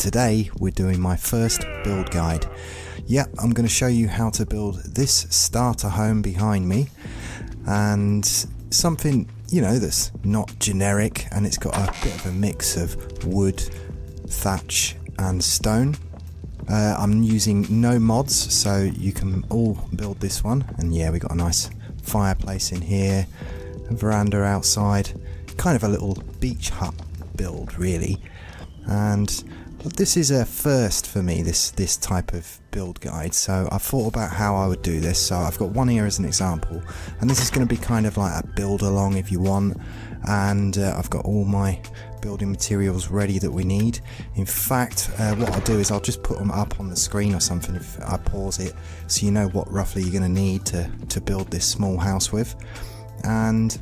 today we're doing my first build guide. Yep, I'm going to show you how to build this starter home behind me, and something, you know, that's not generic, and it's got a bit of a mix of wood, thatch and stone. I'm using no mods, so you can all build this one. And yeah, we got a nice fireplace in here, a veranda outside, kind of a little beach hut build really. And this is a first for me, this type of build guide, so I thought about how I would do this. So I've got one here as an example, and this is going to be kind of like a build along if you want, and I've got all my building materials ready that we need. In fact, what I'll do is I'll just put them up on the screen or something if I pause it, so you know what roughly you're going to need to build this small house with. And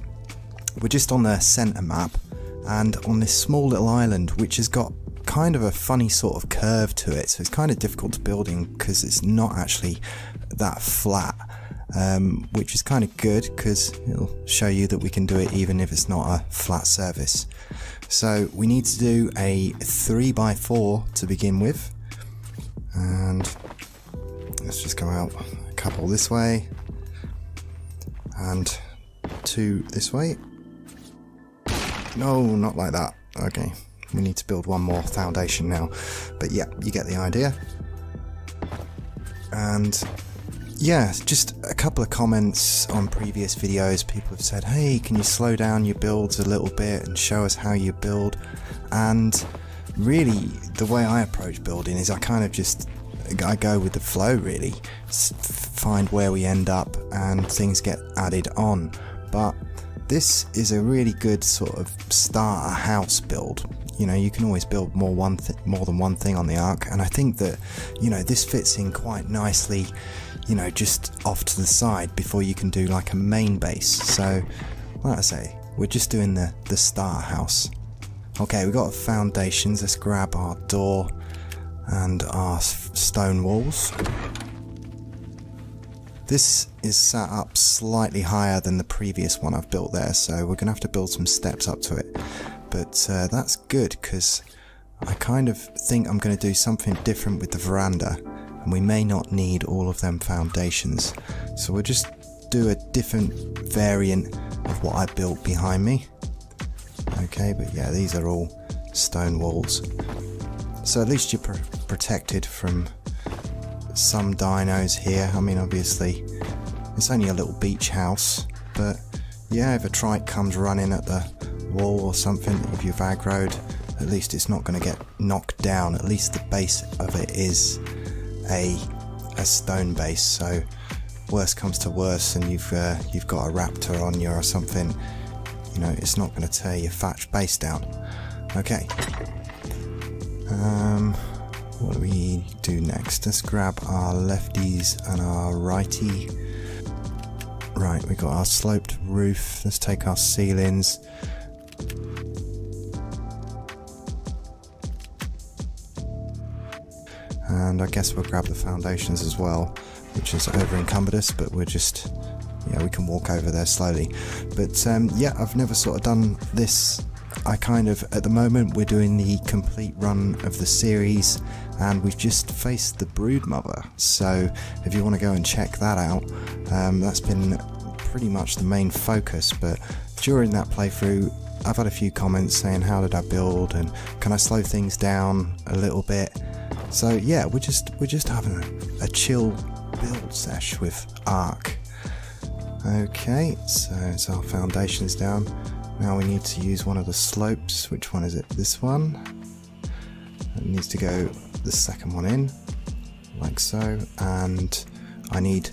we're just on the center map, and on this small little island which has got kind of a funny sort of curve to it, so it's kind of difficult to build in because it's not actually that flat, which is kind of good because it'll show you that we can do it even if it's not a flat surface. So we need to do a 3x4 to begin with, and let's just go out a couple this way and 2 this way. No, not like that. Okay, we need to build one more foundation now, but yeah, you get the idea. And yeah, just a couple of comments on previous videos. People have said, hey, can you slow down your builds a little bit and show us how you build? And really, the way I approach building is I go with the flow really, find where we end up and things get added on. But this is a really good sort of starter house build. You know, you can always build more than one thing on the ARK, and I think that, you know, this fits in quite nicely, you know, just off to the side before you can do like a main base. So, like I say, we're just doing the starter house. Okay, we've got foundations. Let's grab our door and our stone walls. This is set up slightly higher than the previous one I've built there, so we're going to have to build some steps up to it. But that's good because I kind of think I'm going to do something different with the veranda, and we may not need all of them foundations. So we'll just do a different variant of what I built behind me. Okay, but yeah, these are all stone walls. So at least you're protected from some dinos here. I mean, obviously it's only a little beach house, but yeah, if a trike comes running at the wall or something, if you've aggroed, at least it's not going to get knocked down. At least the base of it is a stone base, so worst comes to worst and you've got a raptor on you or something, you know, it's not going to tear your thatch base down. Okay, what do we do next? Let's grab our lefties and our righty. Right, we got our sloped roof. Let's take our ceilings. And I guess we'll grab the foundations as well, which is over encumbered us, but we're just, yeah, we can walk over there slowly. But yeah, I've never sort of done this. I kind of, at the moment, we're doing the complete run of the series, and we've just faced the brood mother. So if you want to go and check that out, that's been pretty much the main focus. But during that playthrough, I've had a few comments saying how did I build and can I slow things down a little bit. So yeah, we're just having a chill build sesh with ARK. Okay, so it's our foundations down. Now we need to use one of the slopes. Which one is it? This one. It needs to go the second one in, like so. And I need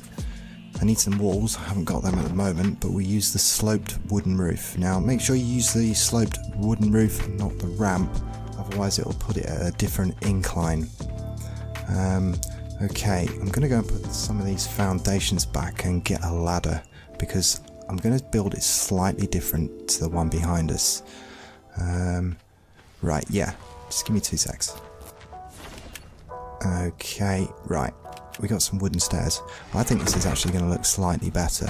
some walls. I haven't got them at the moment, but we use the sloped wooden roof. Now make sure you use the sloped wooden roof, not the ramp, otherwise it'll put it at a different incline. Okay, I'm going to go and put some of these foundations back and get a ladder, because I'm going to build it slightly different to the one behind us. Right, yeah, just give me 2 secs. Okay, right, we got some wooden stairs. I think this is actually going to look slightly better,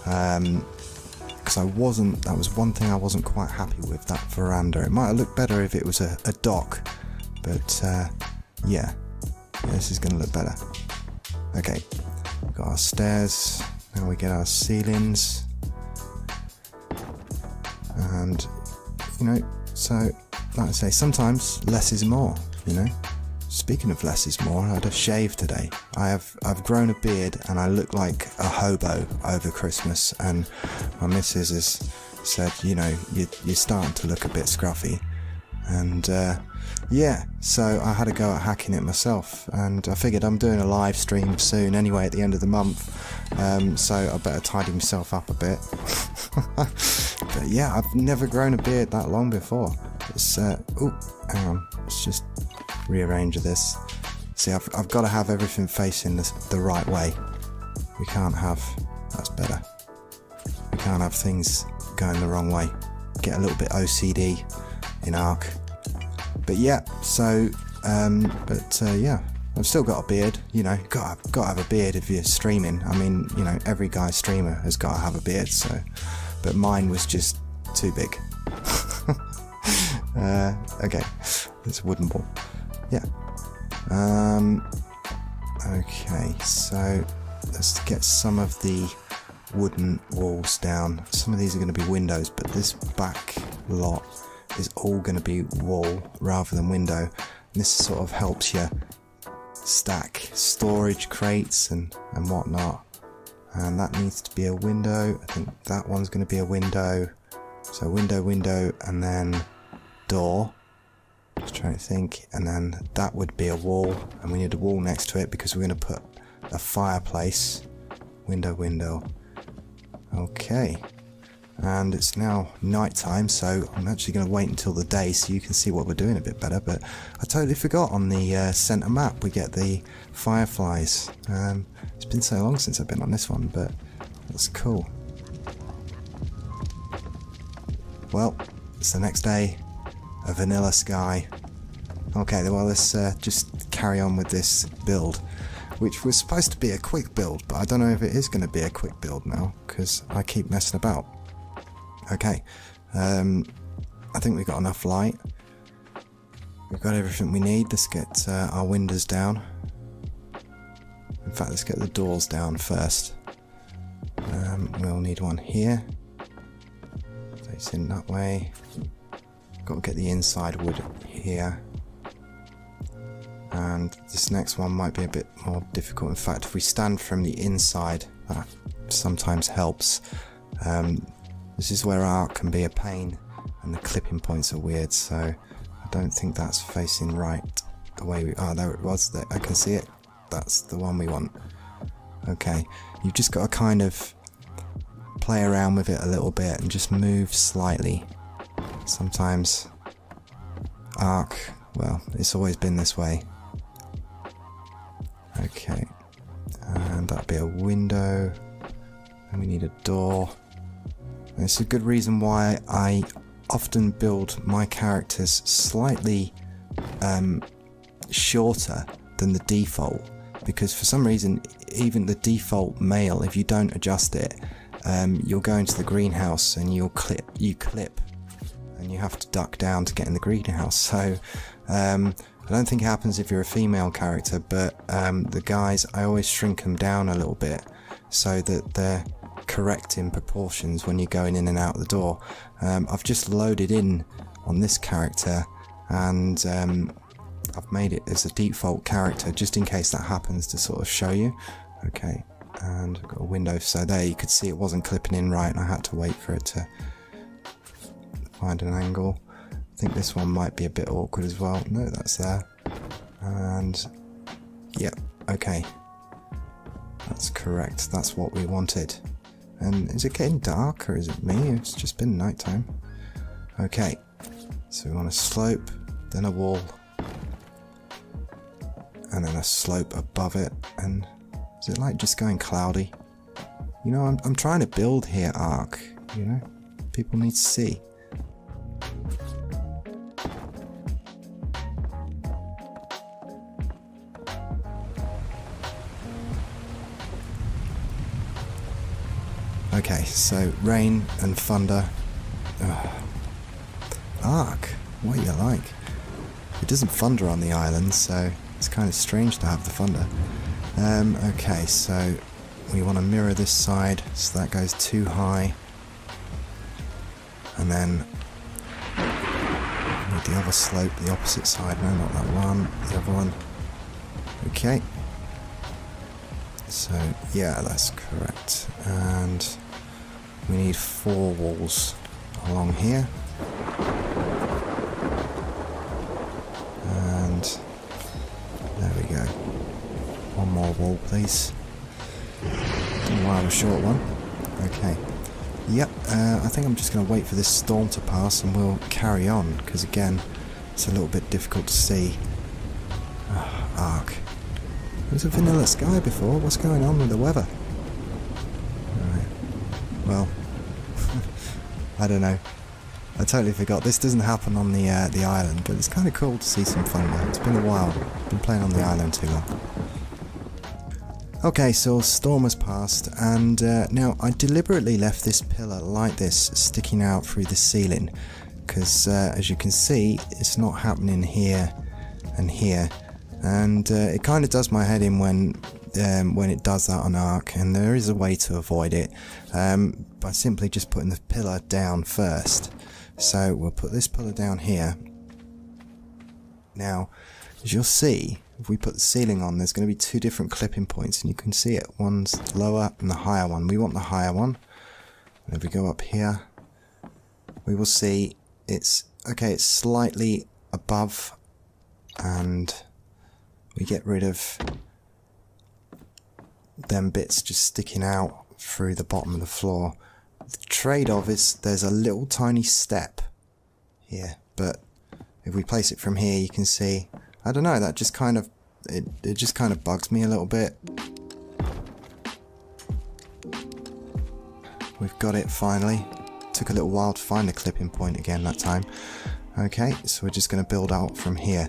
because that was one thing I wasn't quite happy with, that veranda. It might have looked better if it was a dock, But yeah, this is going to look better. Okay, we've got our stairs, now we get our ceilings, and you know, so like I say, sometimes less is more, you know. Speaking of less is more, I had a shave today. I've grown a beard and I look like a hobo over Christmas, and my missus has said, you know, you're starting to look a bit scruffy. And yeah, so I had a go at hacking it myself, and I figured I'm doing a live stream soon anyway at the end of the month, so I better tidy myself up a bit. But yeah, I've never grown a beard that long before. It's oh, hang on, let's just rearrange this. See, I've got to have everything facing the right way. We can't have, that's better. We can't have things going the wrong way. Get a little bit OCD in ARK. But yeah, so yeah, I've still got a beard. You know, got to have a beard if you're streaming. I mean, you know, every guy streamer has got to have a beard. So, but mine was just too big. Okay, it's a wooden ball. Yeah. Okay, so let's get some of the wooden walls down. Some of these are going to be windows, but this back lot is all going to be wall rather than window. And this sort of helps you stack storage crates and whatnot. And that needs to be a window. I think that one's going to be a window. So window, and then door. Just trying to think, and then that would be a wall, and we need a wall next to it because we're going to put a fireplace. Window. Okay, and it's now night time, so I'm actually going to wait until the day so you can see what we're doing a bit better. But I totally forgot, on the center map we get the fireflies. It's been so long since I've been on this one, but that's cool. Well, it's the next day. A vanilla sky. Okay, well, let's just carry on with this build, which was supposed to be a quick build, but I don't know if it is going to be a quick build now because I keep messing about. Okay, I think we've got enough light. We've got everything we need. Let's get our windows down. In fact, let's get the doors down first. We'll need one here, facing that way. Got to get the inside wood here, and this next one might be a bit more difficult. In fact, if we stand from the inside, that sometimes helps. This is where ARK can be a pain, and the clipping points are weird, so I don't think that's facing right the way we are. There it was, there, I can see it. That's the one we want. Okay, you've just got to kind of play around with it a little bit and just move slightly. Sometimes ARK, well, it's always been this way. Okay, and that'll be a window, and we need a door. And it's a good reason why I often build my characters slightly shorter than the default, because for some reason even the default male, if you don't adjust it, you'll go into the greenhouse and you clip and you have to duck down to get in the greenhouse. So I don't think it happens if you're a female character, but the guys, I always shrink them down a little bit so that they're correct in proportions when you're going in and out the door. I've just loaded in on this character, and I've made it as a default character just in case that happens, to sort of show you. Okay, and I've got a window, so there you could see it wasn't clipping in right and I had to wait for it to find an angle. I think this one might be a bit awkward as well. No, that's there. And yeah, okay, that's correct, that's what we wanted. And is it getting dark, or is it me? It's just been night time. Okay, so we want a slope, then a wall, and then a slope above it. And is it like just going cloudy? You know, I'm trying to build here, ARK, you know, people need to see. Okay, so rain and thunder. Ugh. ARK, what you like? It doesn't thunder on the island, so it's kind of strange to have the thunder. Okay, so we want to mirror this side, so that goes too high. And then need the other slope, the opposite side. No, not that one, the other one. Okay. So, yeah, that's correct. And we need 4 walls along here. And there we go. One more wall, please. Don't know why I'm a short one. Okay. Yep, I think I'm just going to wait for this storm to pass and we'll carry on, because again, it's a little bit difficult to see. ARK. There was a vanilla sky before. What's going on with the weather? Alright. Well, I don't know. I totally forgot. This doesn't happen on the island, but it's kind of cool to see some thunder. It's been a while. I've been playing on the island too long. Okay, so storm has passed, and now I deliberately left this pillar like this sticking out through the ceiling, because as you can see, it's not happening here and here, and it kind of does my head in when it does that on ARK, and there is a way to avoid it by simply just putting the pillar down first. So we'll put this pillar down here. Now, as you'll see, if we put the ceiling on, there's going to be 2 different clipping points, and you can see it. One's lower and the higher one. We want the higher one. And if we go up here, we will see it's slightly above, and we get rid of them bits just sticking out through the bottom of the floor. The trade-off is there's a little tiny step here, but if we place it from here, you can see, I don't know, that just kind of, it just kind of bugs me a little bit. We've got it finally. Took a little while to find the clipping point again that time. Okay, so we're just going to build out from here.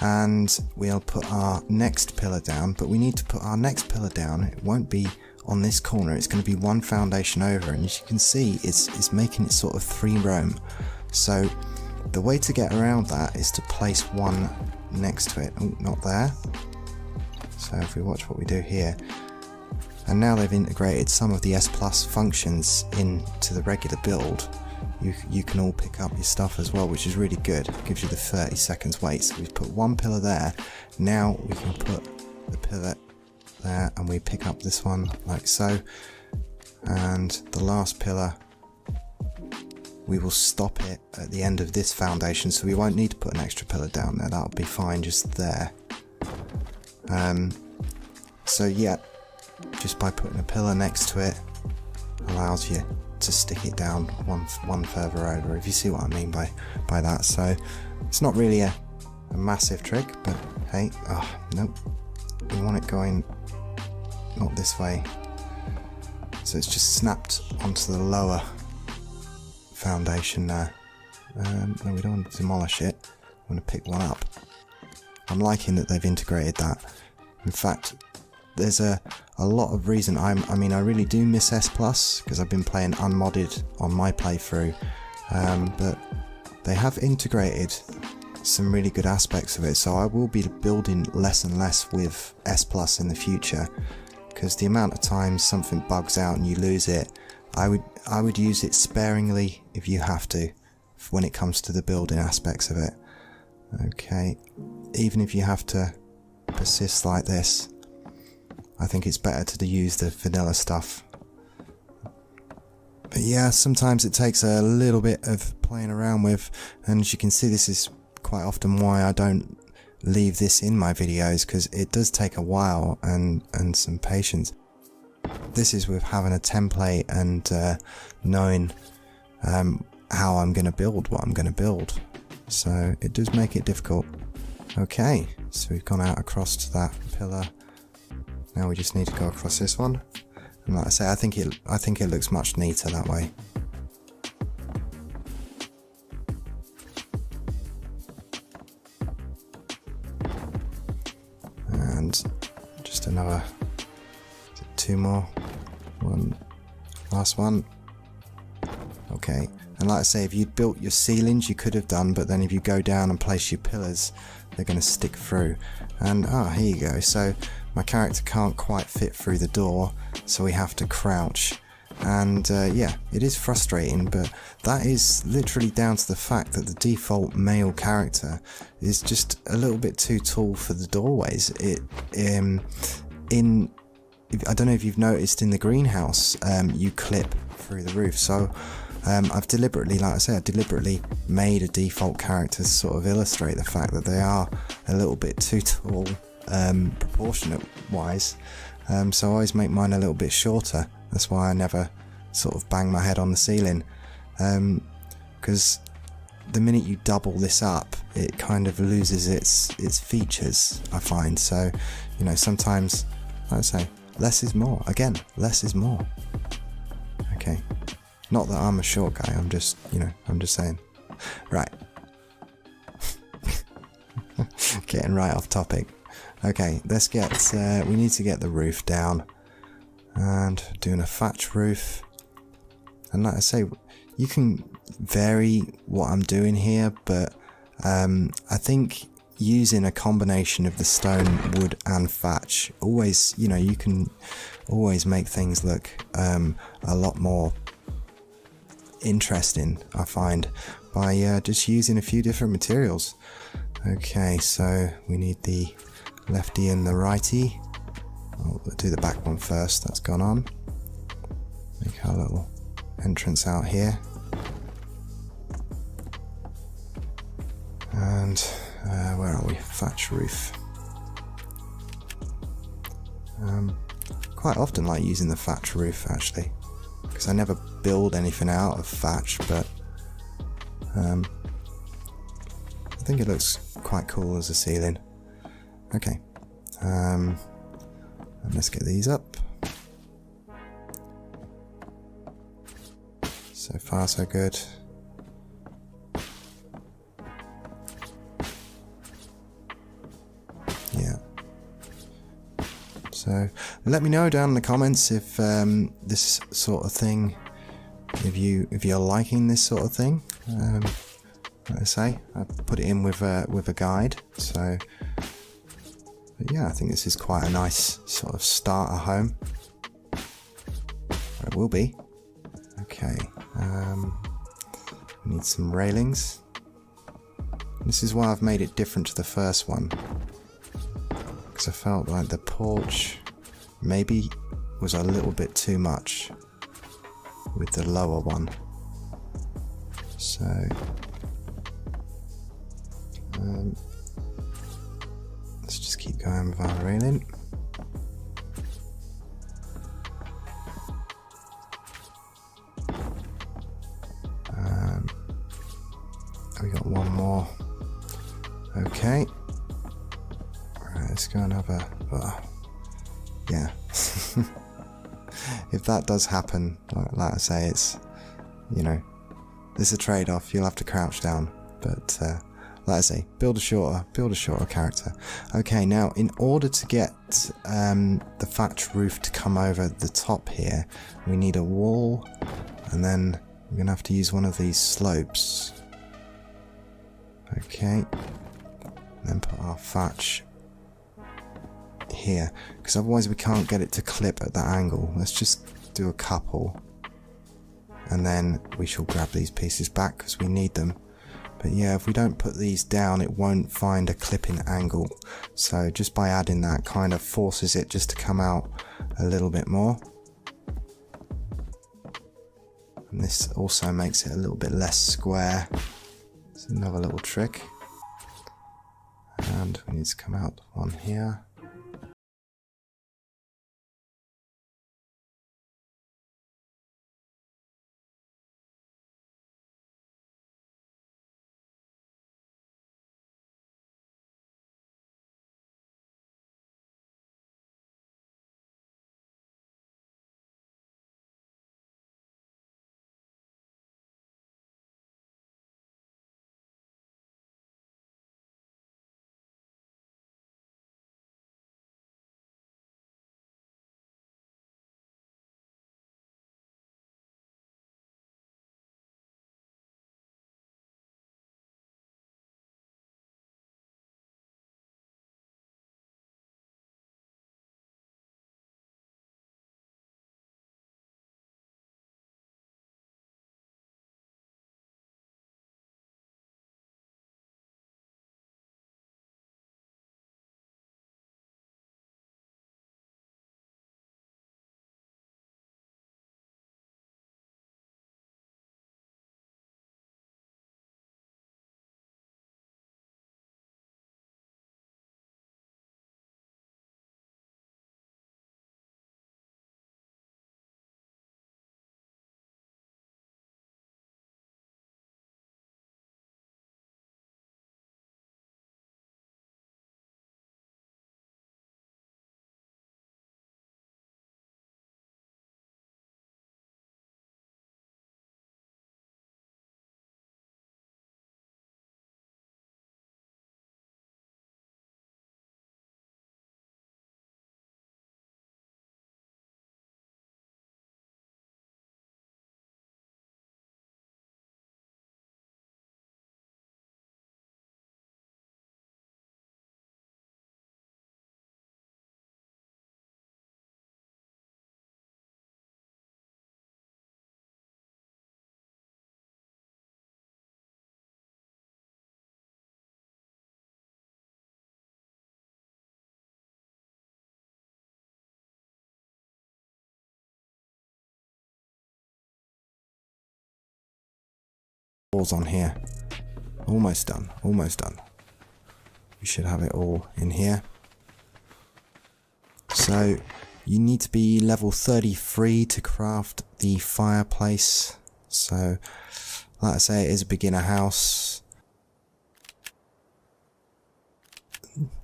And we'll put our next pillar down, but we need to put our next pillar down. It won't be on this corner, it's going to be one foundation over, and as you can see, it's making it sort of 3 room. So the way to get around that is to place one next to it. Oh, not there. So if we watch what we do here, and now they've integrated some of the S Plus functions into the regular build. You can all pick up your stuff as well, which is really good. It gives you the 30 seconds wait. So we've put one pillar there. Now we can put the pillar there, and we pick up this one like so. And the last pillar, we will stop it at the end of this foundation, so we won't need to put an extra pillar down there. That'll be fine just there. So yeah, just by putting a pillar next to it allows you to stick it down one further over, if you see what I mean by that. So it's not really a massive trick, but hey, nope, we want it going not this way, so it's just snapped onto the lower foundation there. No, we don't want to demolish it, we want to pick one up. I'm liking that they've integrated that. In fact, there's a lot of reason. I mean, I really do miss S Plus because I've been playing unmodded on my playthrough, but they have integrated some really good aspects of it, so I will be building less and less with S Plus in the future, because the amount of times something bugs out and you lose it, I would use it sparingly if you have to, when it comes to the building aspects of it. Okay, even if you have to persist like this, I think it's better to use the vanilla stuff. But yeah, sometimes it takes a little bit of playing around with, and as you can see, this is quite often why I don't leave this in my videos, because it does take a while and some patience. This is with having a template and knowing how I'm going to build what I'm going to build, so it does make it difficult. Okay, so we've gone out across to that pillar. Now we just need to go across this one, and like I say, I think it looks much neater that way. And just another 2 more, one last one. Okay, And like I say, if you'd built your ceilings, you could have done, but then if you go down and place your pillars, they're going to stick through. And here you go. So my character can't quite fit through the door, so we have to crouch. And yeah, it is frustrating, but that is literally down to the fact that the default male character is just a little bit too tall for the doorways. I don't know if you've noticed in the greenhouse, you clip through the roof. So I've deliberately, like I said, made a default character to sort of illustrate the fact that they are a little bit too tall, proportionate wise. So I always make mine a little bit shorter. That's why I never sort of bang my head on the ceiling, because the minute you double this up, it kind of loses its features, I find. So, you know, sometimes, like I say, less is more. Again, less is more. Okay. Not that I'm a short guy, I'm just saying. Right. Getting right off topic. Okay, let's get, we need to get the roof down. And doing a thatch roof. And like I say, you can vary what I'm doing here, but I think using a combination of the stone, wood and thatch, always, you know, you can always make things look a lot more interesting, I find, by just using a few different materials. Okay, so we need the lefty and the righty. I'll do the back one first, that's gone on. Make our little entrance out here. And where are we? Thatch roof. Quite often like using the thatch roof actually, because I never build anything out of thatch, but I think it looks quite cool as a ceiling. Okay, and let's get these up. So far so good. Yeah. So let me know down in the comments if this sort of thing, if you're liking this sort of thing. Like I say, I put it in with a guide. So, but yeah, I think this is quite a nice sort of starter home. Or it will be. Okay. We need some railings. This is why I've made it different to the first one, because I felt like the porch maybe was a little bit too much with the lower one. So let's just keep going with our railing. We got one more. Okay. Right, let's go and have a. Yeah. If that does happen, like I say, it's, you know, there's a trade-off. You'll have to crouch down, but like I say, build a shorter character. Okay, now in order to get the thatch roof to come over the top here, we need a wall, and then we're gonna have to use one of these slopes. Okay, then put our thatch here, because otherwise we can't get it to clip at that angle. Let's just do a couple, and then we shall grab these pieces back because we need them. But yeah, if we don't put these down, it won't find a clipping angle. So just by adding that, kind of forces it just to come out a little bit more. And this also makes it a little bit less square. It's another little trick. And we need to come out one here. walls on here. Almost done, almost done. We should have it all in here. So you need to be level 33 to craft the fireplace. So like I say, it is a beginner house.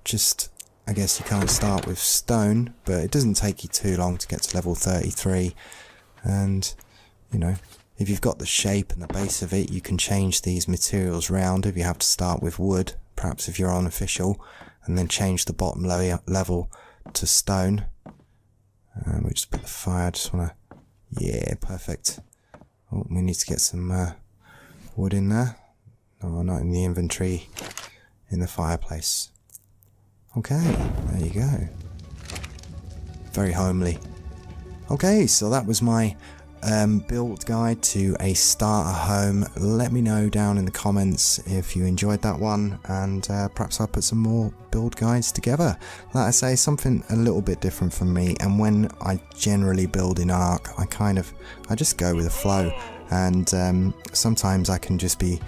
Just, I guess you can't start with stone, but it doesn't take you too long to get to level 33. And, you know, if you've got the shape and the base of it, you can change these materials round. If you have to start with wood, perhaps if you're unofficial, and then change the bottom level to stone. We just put the fire, I just want to, yeah, perfect. Oh, we need to get some wood in there. No, not in the inventory, in the fireplace. Okay, there you go. Very homely. Okay, so that was my build guide to a starter home. Let me know down in the comments if you enjoyed that one, and perhaps I'll put some more build guides together. Like I say, something a little bit different from me, and when I generally build in ARK, I just go with the flow, and sometimes I can just be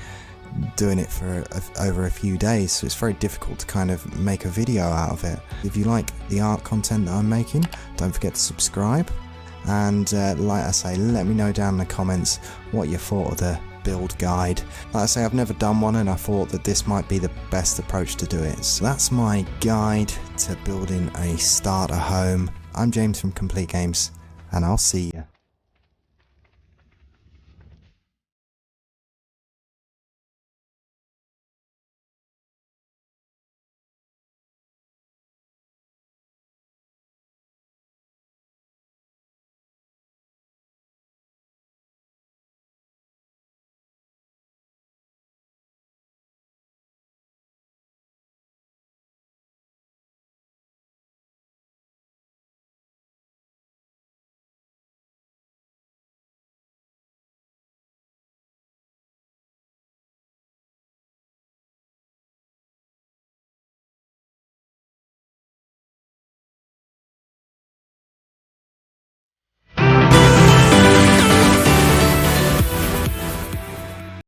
doing it for over a few days, so it's very difficult to kind of make a video out of it. If you like the ARK content that I'm making, don't forget to subscribe. And like I say, let me know down in the comments what you thought of the build guide. Like I say, I've never done one, and I thought that this might be the best approach to do it. So that's my guide to building a starter home. I'm James from Complete Games, and I'll see you